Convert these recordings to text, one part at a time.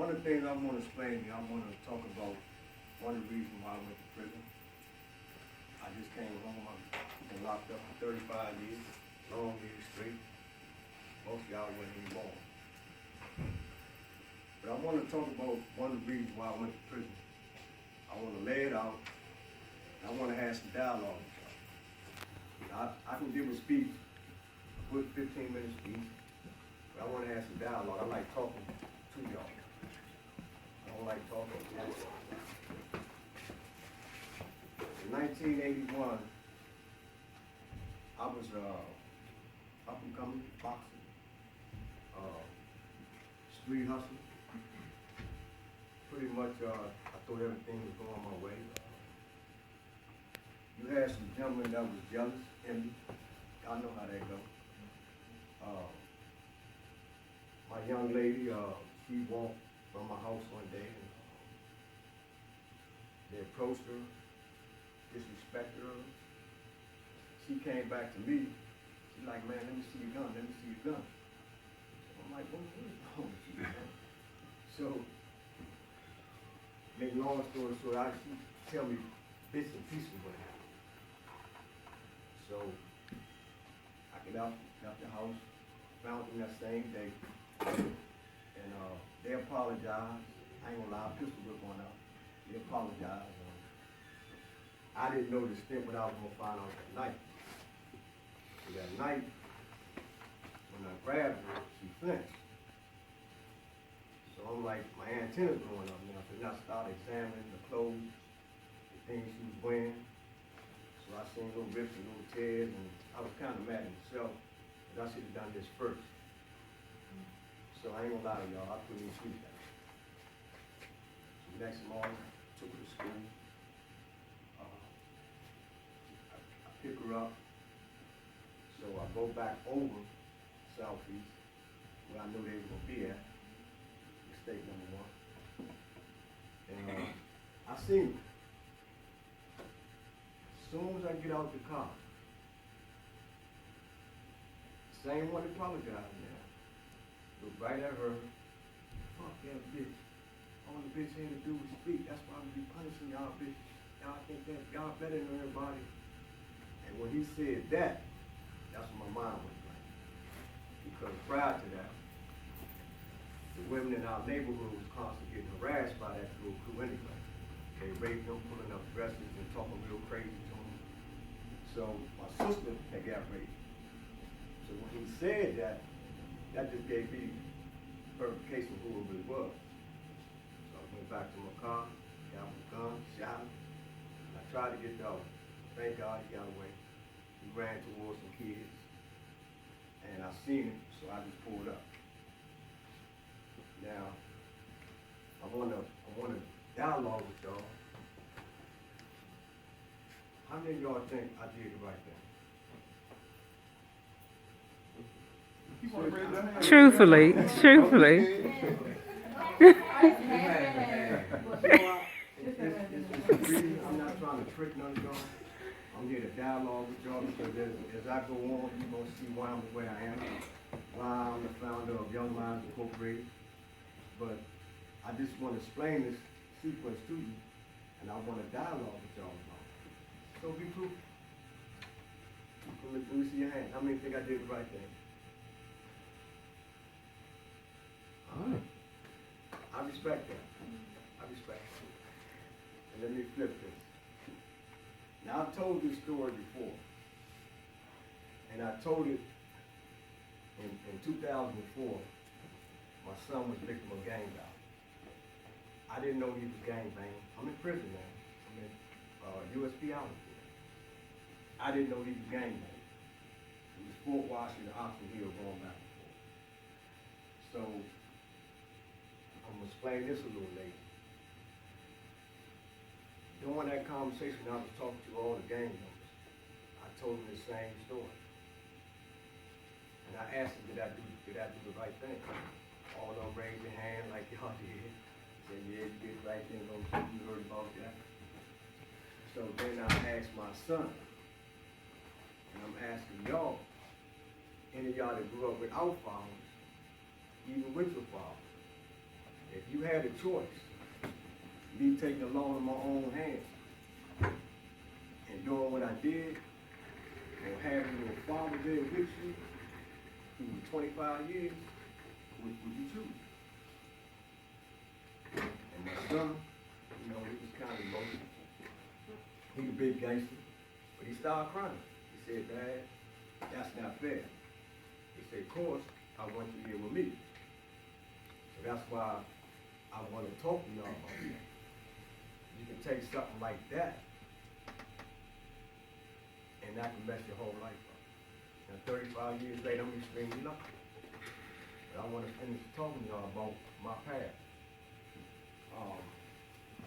one of the things I want to explain to you, I want to talk about one of the reasons why I went to prison. I just came home. I've been locked up for 35 years, long years straight. Most of y'all wasn't even born. But I want to talk about one of the reasons why I went to prison. I want to lay it out. I want to have some dialogue with y'all. I can give a speech, a good 15-minute speech, but I want to have some dialogue. I like talking to y'all. I don't like talking at y'all. In 1981, I was up and coming boxer, street hustle. Pretty much, I thought everything was going my way. You had some gentlemen that was jealous, envy. I know how that goes. My young lady, she walked from my house one day, and they approached her, disrespected her. She came back to me. She's like, man, let me see your gun. Let me see your gun. I'm like, what is wrong with you, man? So, make long story short, she tell me bits and pieces of what happened. So, I get out, left the house, found them that same day, and they apologized. I ain't gonna lie, pistol whip one out. They apologized. I didn't know the extent what I was gonna find out that night. So that night, when I grabbed her, she flinched. So I'm like, my antenna's going up now. So then I started examining the clothes, the things she was wearing. So I seen little rips and little tears, and I was kind of mad at myself, because I should have done this first. So I ain't gonna lie to y'all, I couldn't even sleep that night. So the next morning, I took her to school. I pick her up. So I go back over Southeast, where I knew they were gonna be at, mistake number one. And I seen her. As soon as I get out the car, same one apologized now. Look right at her. Fuck that bitch. All the bitch had to do was speak. That's why we be punishing y'all bitch. Y'all think that y'all better than everybody. And when he said that, that's when my mind went blank. Because prior to that, the women in our neighborhood was constantly getting harassed by that crew anyway. They raped them, pulling up dresses and talking real crazy to them. So my sister had got raped. So when he said that, that just gave me verification of who it really was. So I went back to my car, got my gun, shot him. I tried to get the other. Thank God he got away. He ran towards some kids. And I seen him, so I just pulled up. Now, I wanna dialogue with y'all. How many of y'all think I did the right thing? Truthfully. I'm not trying to trick none of y'all. I'm here to dialogue with y'all because as I go on, you're going to see why I'm the way I am, why I'm the founder of Young Minds Incorporated. But I just want to explain this sequence to you, and I want to dialogue with y'all about it. So be proof. Let me see your hand. How many think I did the right thing? All right. I respect that. I respect it. And let me flip this. Now, I've told this story before, and I told it in 2004. My son was a victim of gang violence. I didn't know he was gang banging. I'm in prison now. I'm in USP out here. I didn't know he was gang banging. It was Fort Washington, Oxford Hill, going back and forth. So I'm gonna explain this a little later. During that conversation, I was talking to all the gang members. I told them the same story. And I asked them, did I do the right thing? All of them raised their hand like y'all did. Said, yeah, you did the right thing. You heard about that. So then I asked my son, and I'm asking y'all, any of y'all that grew up without fathers, even with your father, if you had a choice, me taking the law in my own hands and doing what I did, or having your father there with you through 25 years, which would you choose? And my son, you know, he was kind of emotional. He's a big gangster, but he started crying. He said, Dad, that's not fair. He said, of course, I want you here with me. So that's why I want to talk to y'all about it. You can take something like that, and that can mess your whole life up. Now, 35 years later, I'm extremely lucky. But I want to finish talking to y'all about my past.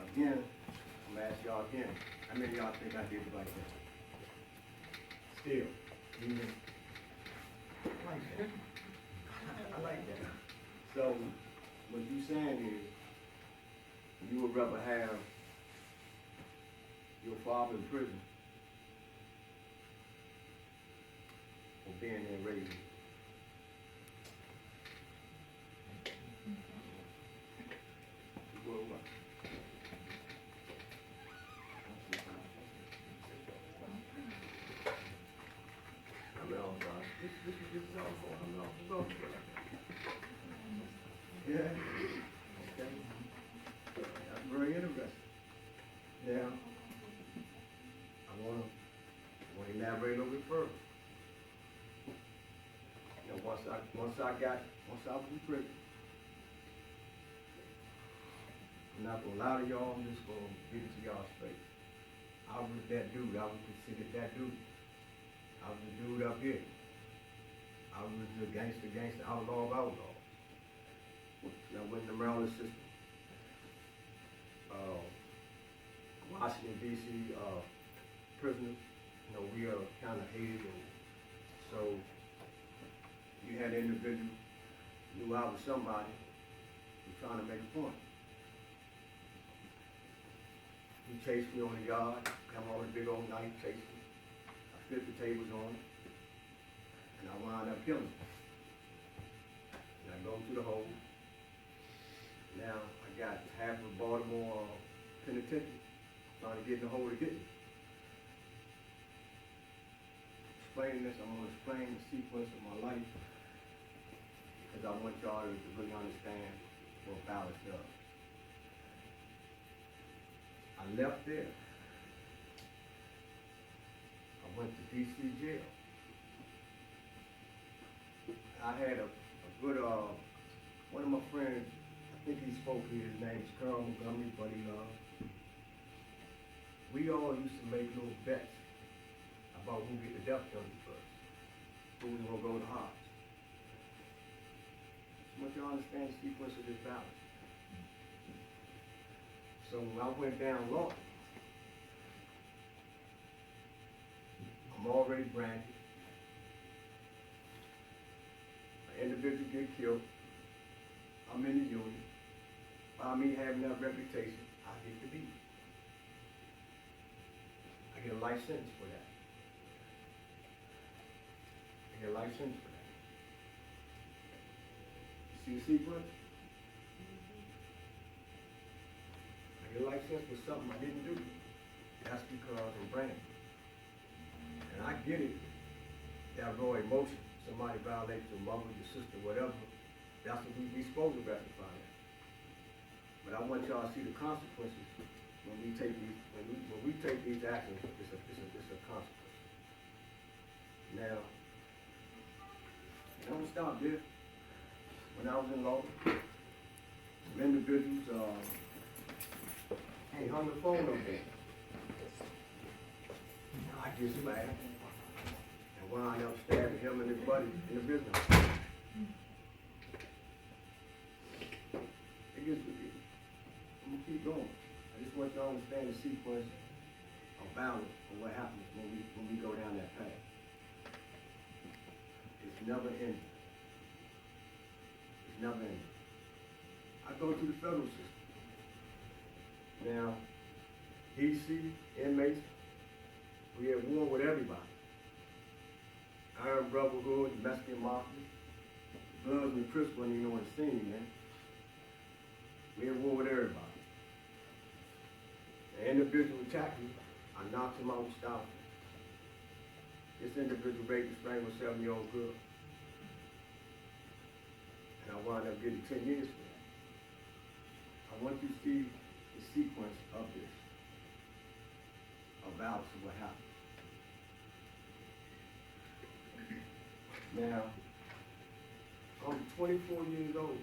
Again, I'm going to ask y'all again, how many of y'all think I did it like that? Still, even, I like that. I like that. So, what you saying is, you would rather have your father in prison or being there raising you? You will what? Yeah. Okay. That's very interesting. Now, I want to elaborate a little bit further. You know, once I was in prison, I'm not gonna lie to y'all. I'm just gonna give it to y'all straight. I was that dude. I was considered that dude. I was the dude up here. I was the gangster, outlaw of outlaws. Now, when the Maryland system, Washington, D.C. Prisoners, you know, we are kind of hated, and so you had individuals who knew I was somebody who was trying to make a point. He chased me on the yard, come on with a big old knife, chased me. I flipped the tables on him, and I wound up killing him. And I go to the hole. Now, I got half of Baltimore penitentiary trying to get in the hole to get me. Explaining this, I'm going to explain the sequence of my life because I want y'all to really understand what balance does. I left there. I went to D.C. jail. I had a good, one of my friends, I think he spoke here, his name's Carl Montgomery, Buddy Love. We all used to make little bets about who get the death penalty first, who was gonna go to Hobbs. So much y'all understand the sequence of this balance. So when I went down law, I'm already branded. An individual get killed. I'm in the union. By me having that reputation, I get to be. I get a life sentence for that. I get a life sentence for that. You see the sequence? I get a life sentence for something I didn't do. That's because I'm branded. And I get it, that raw emotion. Somebody violates your mother, your sister, whatever. That's what we supposed to rectify that. But I want y'all to see the consequences when we take these actions. It's a consequence. Now, I don't stop there. When I was in law, some individuals they hung the phone up there. I get mad and wound up stabbing him and his buddy in the business. I'm gonna keep going. I just want y'all to understand the sequence of balance and what happens when we go down that path. It's never ending. It's never ending. I go to the federal system. Now, DC inmates, we at war with everybody. Iron Brotherhood, Mexican Mafia, Bloods and Crips wasn't even on the scene, man. We at war with everybody. The individual attacked me. I knocked him out and stopped him. This individual raped and strangled a 7-year-old girl. And I wound up getting 10 years for that. I want you to see the sequence of this, about what happened. Now, I'm 24 years old.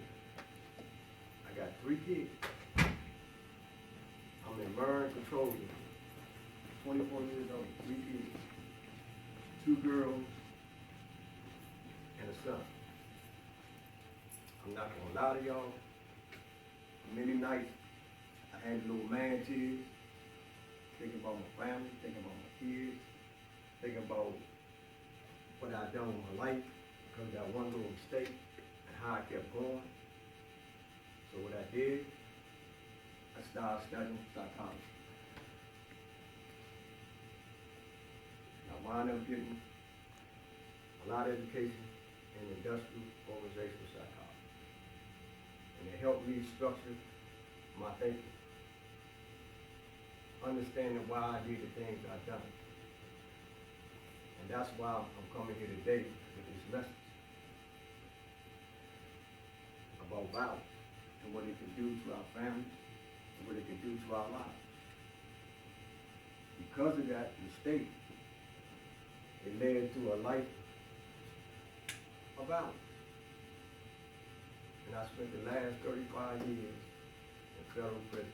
I got 3 kids. I'm in Murray Control Unit. 24 years old, 3 kids. 2 girls and a son. I'm not gonna lie to y'all. Many nights I had little man tears, thinking about my family, thinking about my kids, thinking about what I'd done with my life because of that one little mistake and how I kept going. So what I did, I started studying psychology. I wound up getting a lot of education in industrial organizational psychology. And it helped me structure my thinking, understanding why I did the things I've done. And that's why I'm coming here today with this message about violence and what it can do to our families and what it can do to our lives. Because of that mistake, it led to a life of violence. And I spent the last 35 years in federal prison.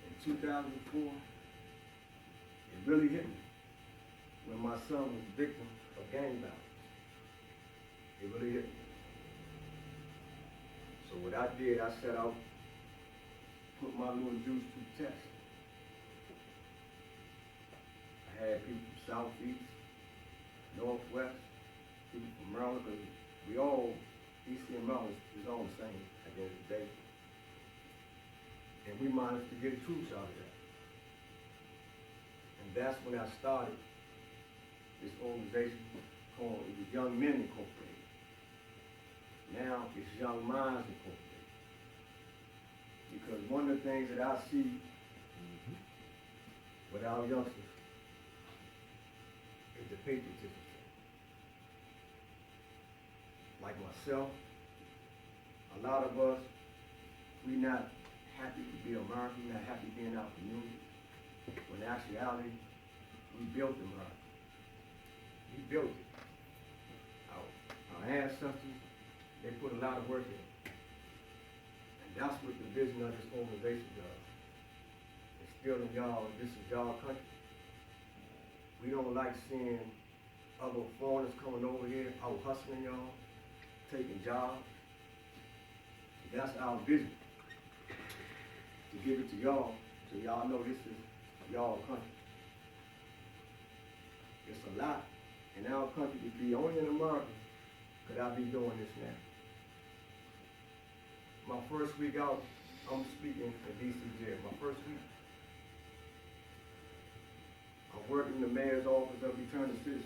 In 2004, it really hit me when my son was a victim of gang violence. It really hit me. So what I did, I set out, put my little juice to the test. I had people from Southeast, Northwest, people from Maryland, because we all, DC and Maryland is all the same at the end of the day. And we managed to get the truth out of that. And that's when I started this organization called Young Men Incorporated. Now it's Young Minds Incorporated. Because one of the things that I see with our youngsters is the patriotism. Like myself, a lot of us, we not happy to be American, we're not happy being in our community. When in actuality, we built America. We built it. Our ancestors, they put a lot of work in. And that's what the vision of this organization does. Instilling y'all, this is y'all country. We don't like seeing other foreigners coming over here, out hustling y'all, taking jobs. That's our vision. To give it to y'all, so y'all know this is y'all country. It's a lot in our country to be only in America could I be doing this now. My first week out, I'm speaking in DC jail. My first week, I'm working in the mayor's office of returning citizens.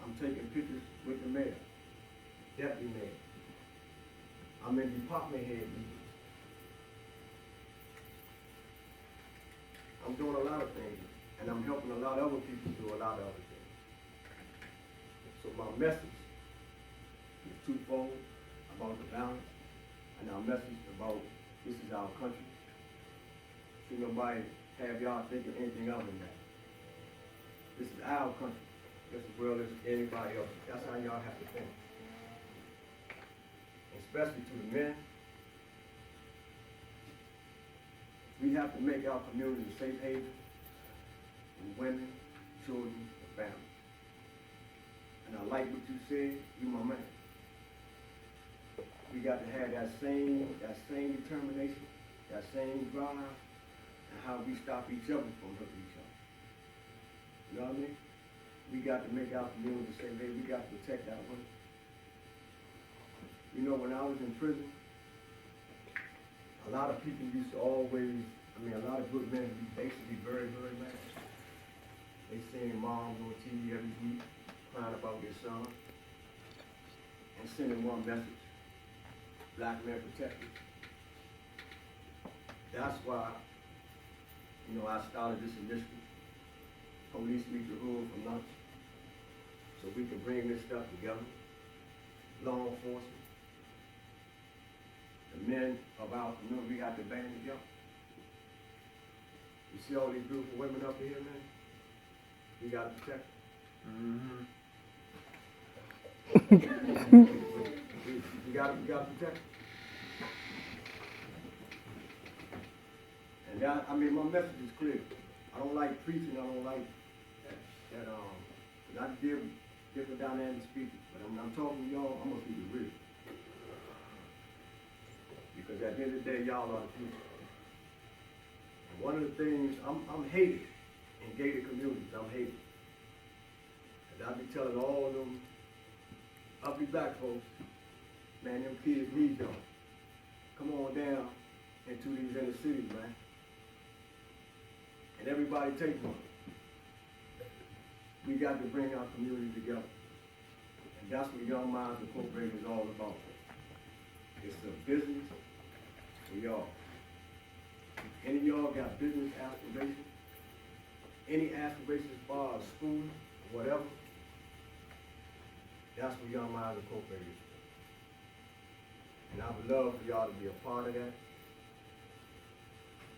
I'm taking pictures with the mayor, deputy mayor. I'm in department head meetings. I'm doing a lot of things, and I'm helping a lot of other people do a lot of other things. So my message is twofold about the balance, and our message about this is our country. See nobody have y'all thinking anything other than that. This is our country, just as well as anybody else. That's how y'all have to think. Especially to the men. We have to make our community a safe haven for women, children, and families. And I like what you said, you my man. We got to have that same determination, that same drive, and how we stop each other from hurting each other. You know what I mean? We got to make our community a safe haven. We got to protect our women. You know, when I was in prison, a lot of people used to always, a lot of good men used to basically very, very mad. They seeing moms on TV every week crying about their son. and sending one message: Black men protected. That's why, I started this initiative, Police Meet the Hood for Lunch, so we can bring this stuff together. Law enforcement, the men of our community, we got to band together. You see all these beautiful women up here, man? We got to protect them. we got to protect them. And that, my message is clear. I don't like preaching. I don't like that I give different dynamic speeches. But I'm talking to y'all, I'm going to keep it real. Because at the end of the day, y'all are the future. And one of the things, I'm hated in gated communities. I'm hated. And I be telling all of them uppy black folks, man, them kids need y'all. Come on down into these inner cities, man. And everybody take one. We got to bring our community together. And that's what Young Minds Incorporated is all about. It's a business for y'all. Any of y'all got business aspirations? Any aspirations as far as school, whatever? That's what Young Minds Incorporated is. And I would love for y'all to be a part of that.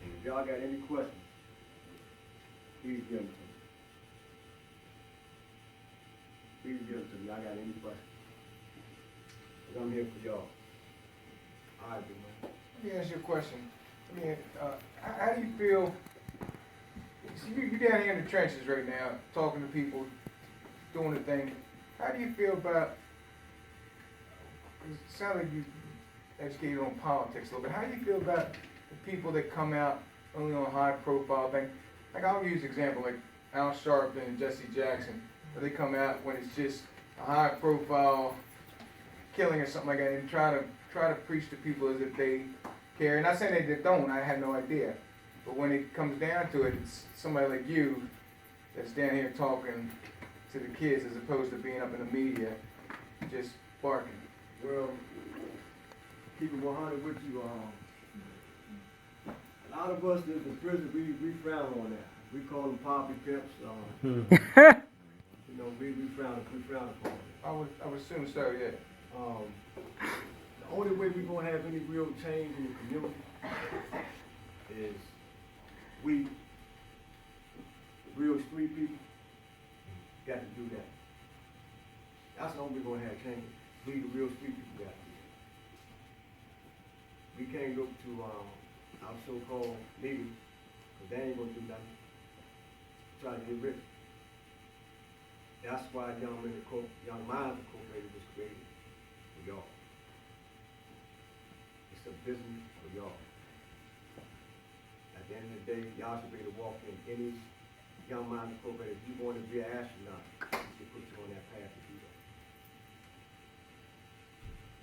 And if y'all got any questions, please give them to me. Please give them to me. I got any questions. Because I'm here for y'all. All right, big man. Let me ask you a question. How do you feel? See, you're down here in the trenches right now, talking to people, doing the thing. How do you feel about? It sounds like you educated on politics a little bit. How do you feel about the people that come out only on high-profile things? Like I'll use an example, like Al Sharpton and Jesse Jackson, where they come out when it's just a high-profile killing or something like that, and try to preach to people as if they care. And not saying they don't. I have no idea. But when it comes down to it, it's somebody like you that's down here talking to the kids as opposed to being up in the media, just barking. Well, keep it 100 with you. A lot of us in prison, we frown on that. We call them poppy pimps. We frown upon it. I would assume so, yeah. The only way we're gonna have any real change in the community is we, real street people, got to do that. That's the only way we're gonna have change. We, the real street people, got to do that. We can't look to our so-called leaders, because they ain't gonna do nothing. Try to get rich. That's why Young Minds Incorporated was created for y'all. It's a business for y'all. At the end of the day, y'all should be able to walk in any Young Minds Incorporated. If you want to be an astronaut, we should put you on that path to do that.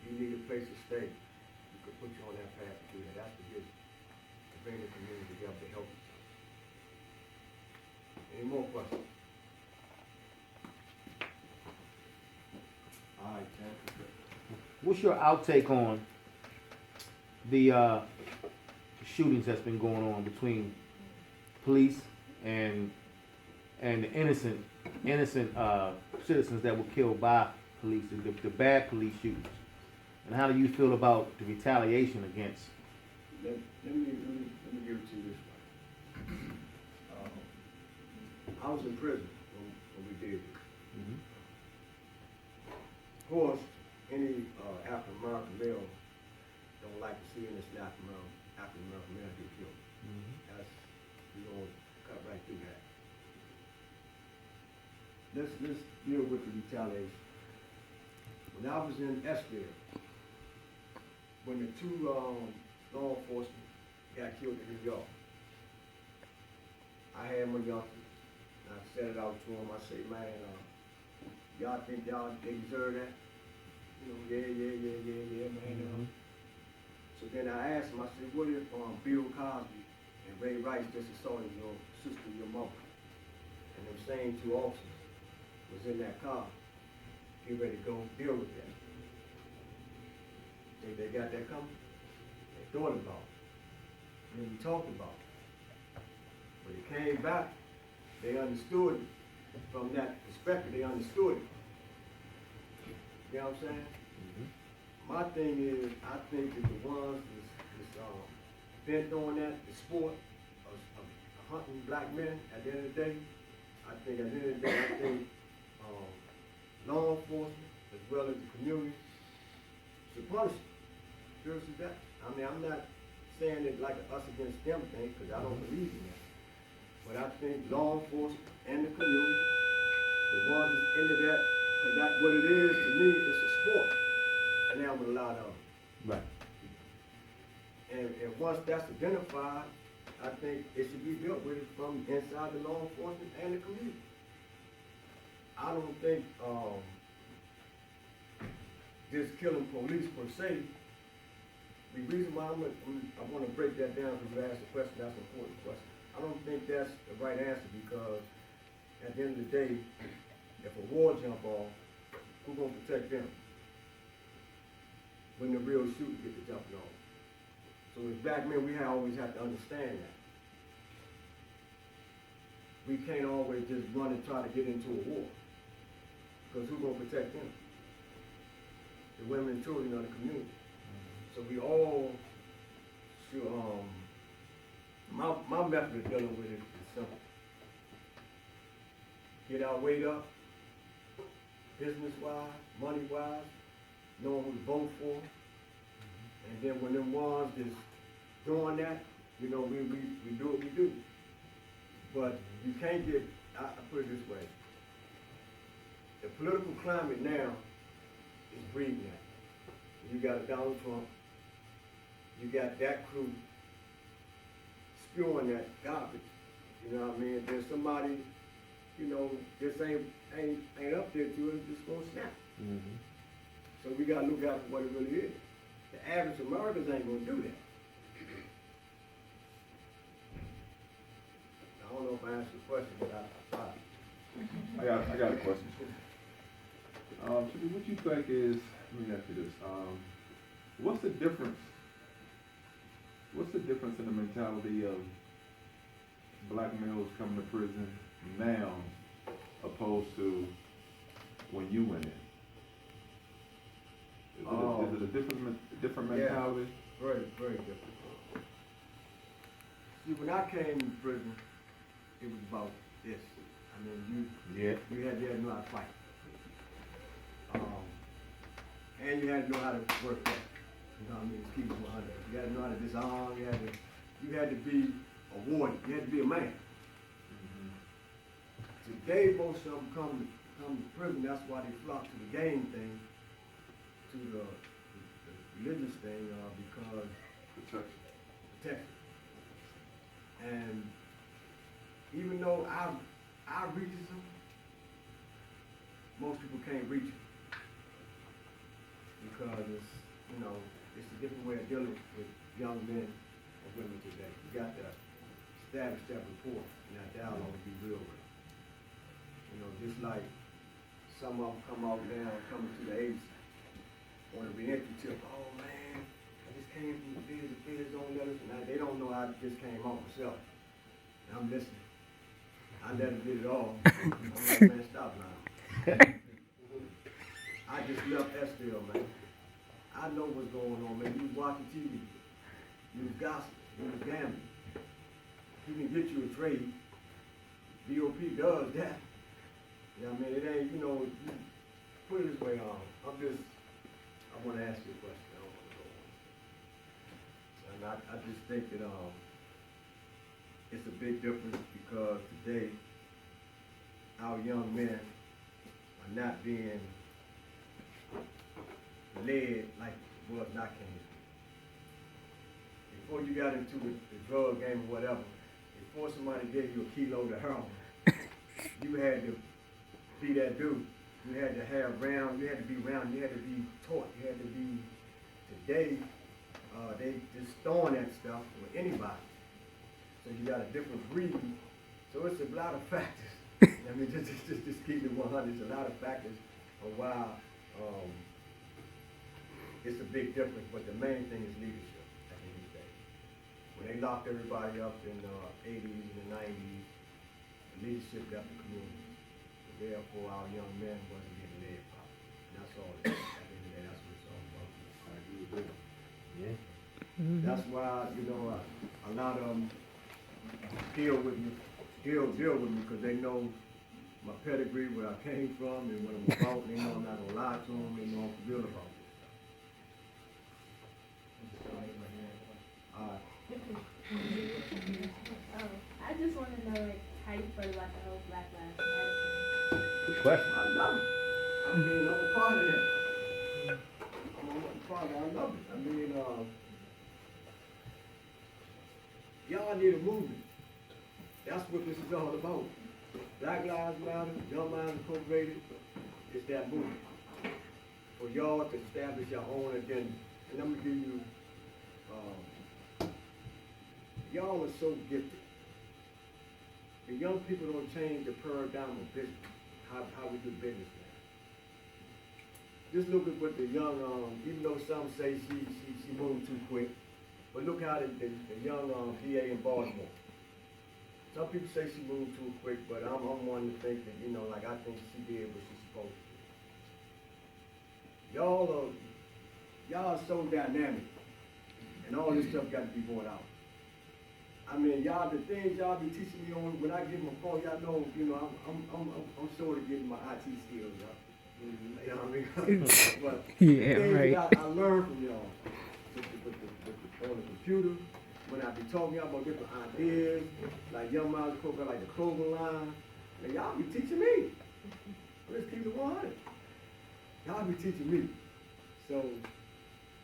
You need a place to stay, we could put you on that path to do that. That's the business. To bring the community together to help you. Any more questions? All right, Ken. What's your outtake on the shootings that's been going on between police and the innocent citizens that were killed by police, the bad police shootings? And how do you feel about the retaliation against? Let me give it to you this way. I was in prison when we did this. Mm-hmm. Of course, any African American male don't like to see any African American male get killed. Mm-hmm. That's, we're gonna cut right through that. Let's deal with the retaliation. When I was in Escale, when the two law enforcement got killed in New York, I had my youngsters, and I said it out to them. I said, man, y'all think they deserve that? Yeah, man. Mm-hmm. So then I asked him, I said, what if Bill Cosby and Ray Rice just assaulted your sister, your mother? And them same two officers was in that car, get ready to go deal with that. think they got that coming? They thought about it. Then we talked about it. But it came back, they understood it. From that perspective, they understood it. You know what I'm saying? My thing is, I think that the ones that's bent on that, the sport of hunting black men, at the end of the day, I think at the end of the day, I think law enforcement, as well as the community, should punish them. Seriously, that. I mean, I'm not saying it like an us against them thing, because I don't believe in that. But I think law enforcement and the community, the ones that's into that, because that's what it is to me, it's a sport. And now with a lot of them. Right. And once that's identified, I think it should be dealt with from inside the law enforcement and the community. I don't think just killing police per se. The reason why I want to break that down, because you asked the question, that's an important question. I don't think that's the right answer, because at the end of the day, if a war jump off, who's going to protect them when the real shooter gets to jumping off? So as black men, we always have to understand that. We can't always just run and try to get into a war, because who's going to protect them? The women and children of the community. So we all should, my method of dealing with it is simple. Get our weight up, business-wise, money-wise, knowing who to vote for. And then when them ones is doing that, you know, we do what we do. But you can't get, I put it this way, the political climate now is breeding that. You got a Donald Trump, you got that crew spewing that garbage, you know what I mean? There's somebody, you know, this ain't up there to it, just gonna snap. Mm-hmm. So we gotta look out for what it really is. The average Americans ain't gonna do that. I don't know if I answered the question, but I tried. I got a question. Chippy, what you think is, let me ask you this, what's the difference in the mentality of black males coming to prison now opposed to when you went in? Is it a different mentality? Yeah, very different. See, when I came to prison, it was about this. I mean, you had to know how to fight. And you had to know how to work that. You know what I mean? Keep it 100. You had to know how to disarm. You had to be a warrior. You had to be a man. Mm-hmm. Today, most of them come to prison. That's why they flock to the gang thing, to the religious thing, because protection. And even though I reaches them, most people can't reach them. Because it's, you know, it's a different way of dealing with young men and women today. You got to establish that rapport and that dialogue to be real with them. You know, just like some of them come out now, coming to the agency, on a reentry tip, oh man, I just came from the feds don't let us, and they don't know I just came home myself. And I'm listening. I let them get it all. I'm like, man, stop now. I just left Estelle, man. I know what's going on, man. You was watching TV. You was gossiping. You was gambling. You can get you a trade. BOP does that. You know what I mean? It ain't, you know, you put it this way, I want to ask you a question. I don't want to go on. And I just think that it's a big difference, because today our young men are not being led like it was not came. Before you got into the drug game or whatever, before somebody gave you a kilo of heroin, you had to be that dude. You had to have round, you had to be round, you had to be taught, you had to be, today, they just throwing that stuff with anybody. So you got a different breed. So it's a lot of factors. I mean, just keep it 100. It's a lot of factors of why it's a big difference, but the main thing is leadership at the end of the day. When they locked everybody up in the 80s and the 90s, the leadership left the community. So therefore, our young men wasn't getting led properly. And that's all it is. At the end of the day, that's what it's all about. I agree with that. Yeah. That's why, you know, a lot of them deal with me because they know my pedigree, where I came from, and what I'm about. They know I'm not gonna lie to them. They know I'm real about this stuff. All right. I just want to know like how you feel about the whole Black Lives Matter Good question. I love it. I mean, I'm a part of that. I'm a part of it. I love it. I mean, y'all need a movement. That's what this is all about. Black Lives Matter, Young Minds Incorporated, it's that movement. For y'all to establish your own agenda. And I'm gonna give you, y'all are so gifted. The young people don't change the paradigm of business, how we do business now. Just look at what the young, even though some say she moved too quick, but look how the young DA in Baltimore. Some people say she moved too quick, but I'm one to think that, you know, like I think she did what she's supposed to do. Y'all are so dynamic, and all this stuff got to be brought out. I mean, y'all, the things y'all be teaching me on when I get my phone, y'all know, you know, I'm sort of getting my IT skills up. You know what I mean? But Yeah, the things right. that I learned from y'all on the computer, when I be talking about different ideas, like Young Minds Incorporated, like the clothing line, and y'all be teaching me. Let's keep it 100. Y'all be teaching me. So,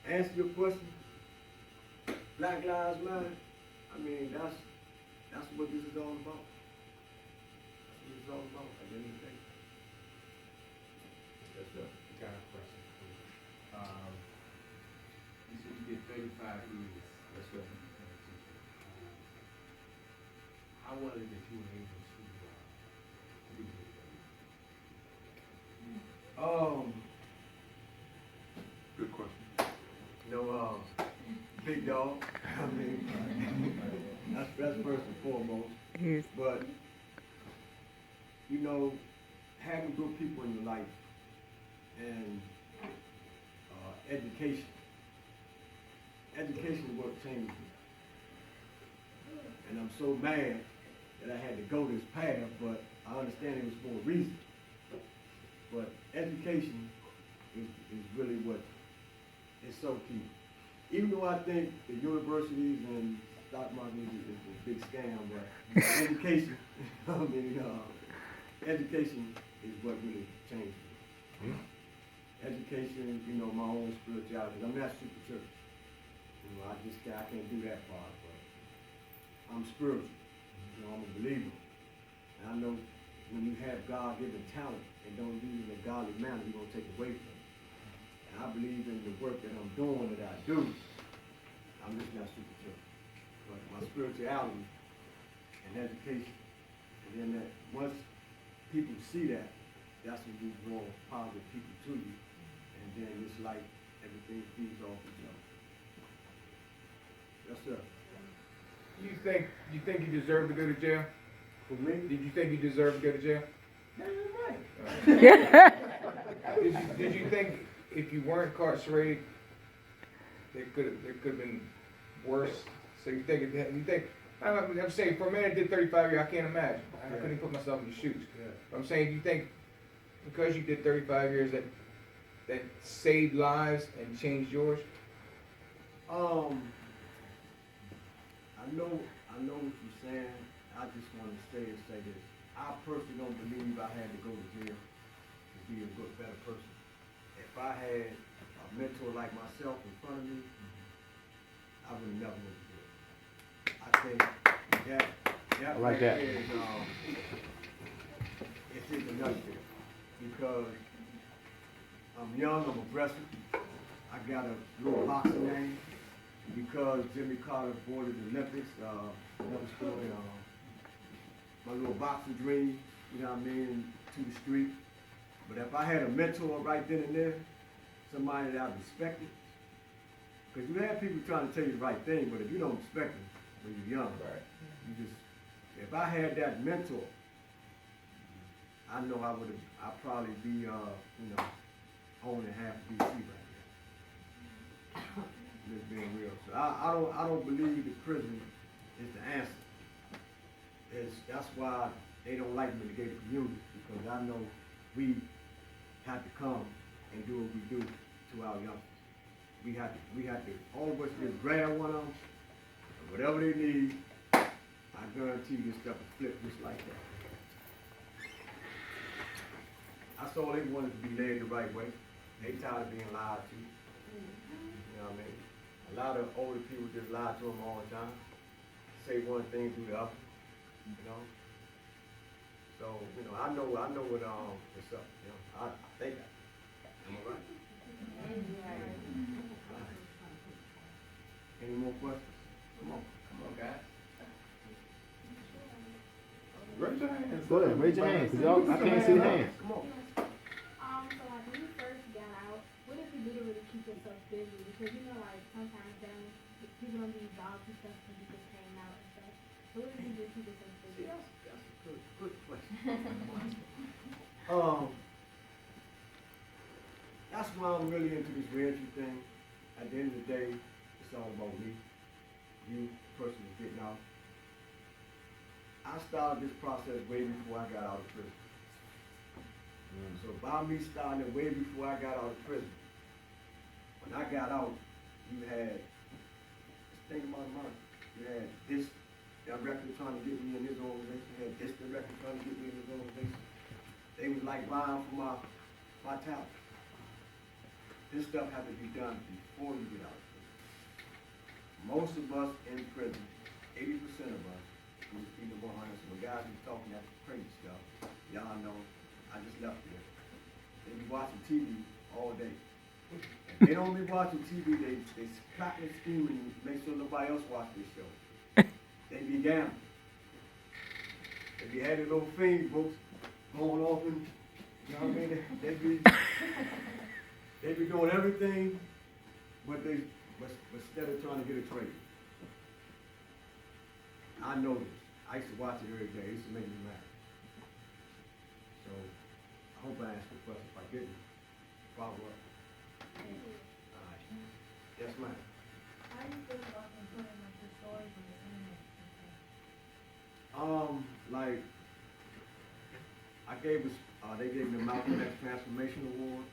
answer your question, Black Lives Matter. I mean, that's what this is all about. That's what it's all about at the end of the day. Yes, sir. Got a question for you. You said you did 35 years. Yes, sir. How was it that you were able to do that? Good question. You know, big dog. I mean, that's first and foremost. Yes. But, you know, having good people in your life and education. Education is what changed me. And I'm so mad that I had to go this path, but I understand it was for a reason. But education is really what is so key. Even though I think the universities and stock market is a big scam, but education, I mean, education is what really changed me. Education, you know, my own spirituality. I'm not super church. You know, I can't do that part, but I'm spiritual. You know, I'm a believer. And I know when you have God-given talent and don't use it in a godly manner, you're gonna take it away from it. And I believe in the work that I'm doing, that I do. I'm just not super church. But my spirituality and education, and then that once people see that, that's when you draw positive people to you. And then it's like everything feeds off each other. Yes, sir. You think you deserve to go to jail? For me, Did you think you deserve to go to jail? damn right. Did you think if you weren't incarcerated, it could have been worse? So you think I'm saying for a man that did 35 years, I can't imagine. I couldn't even put myself in your shoes. Yeah. But I'm saying, do you think because you did 35 years that saved lives and changed yours? I know what you're saying. I just want to say this. I personally don't believe I had to go to jail to be a better person. If I had a mentor like myself in front of me, I would have never went to jail. I think that like that. there is, it's just enough there. Because I'm young, I'm aggressive. I got a little boxing name. Because Jimmy Carter boarded the Olympics, another story, my little boxing dream, you know what I mean, to the street. But if I had a mentor right then and there, somebody that I respected, Cause you have people trying to tell you the right thing, but if you don't respect them when you're young, Right. you just, if I had that mentor, I know I'd probably be, owning half of DC right now. Just being real. So I don't believe the prison is the answer. That's why they don't like me to get the community, because I know we have to come and do what we do to our youngsters. We have to, all of us just grab one of them, and whatever they need, I guarantee this stuff will flip just like that. That's all they want is to be led the right way. They tired of being lied to. You know what I mean? A lot of older people just lie to them all the time. Say one thing, do the other. You know? So, I know what, what's up. I think am I right? Any more questions? Come on, guys. Raise your hands. Go ahead, raise your hands, cause y'all, I can't see the hands. Come on. So like when you first got out, what did you do to really keep yourself busy? Because like sometimes then people don't be involved in stuff when you just came out and stuff. So what did you do to keep yourself busy? That's a good question. That's why I'm really into this reentry thing. At the end of the day, it's all about me. You, the person who's getting out. I started this process way before I got out of prison. So by me starting it way before I got out of prison, when I got out, you had, just think about money. You had this director trying to get me in this organization, you had this director trying to get me in this organization. They was like vying for my talent. This stuff had to be done before you get out of prison. Most of us in prison, 80% of us, who's people 100, so the guys who's talking that crazy stuff, y'all know, I just left there. They be watching TV all day. If they don't be watching TV, they clap and steam and make sure nobody else watch this show. They be gambling. They be having little fiend books going off and, you know what I mean? They be doing everything, but instead of trying to get a trade. I know this. I used to watch it every day. It used to make me mad. So, I hope I answered the question. If I didn't, follow up. All right. Yes, ma'am. How do you feel about them putting like your stories on the internet? Like, they gave me the Malcolm X Transformation Award,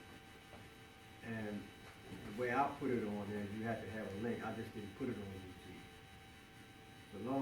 and the way I put it on there, you had to have a link. I just didn't put it on YouTube. So long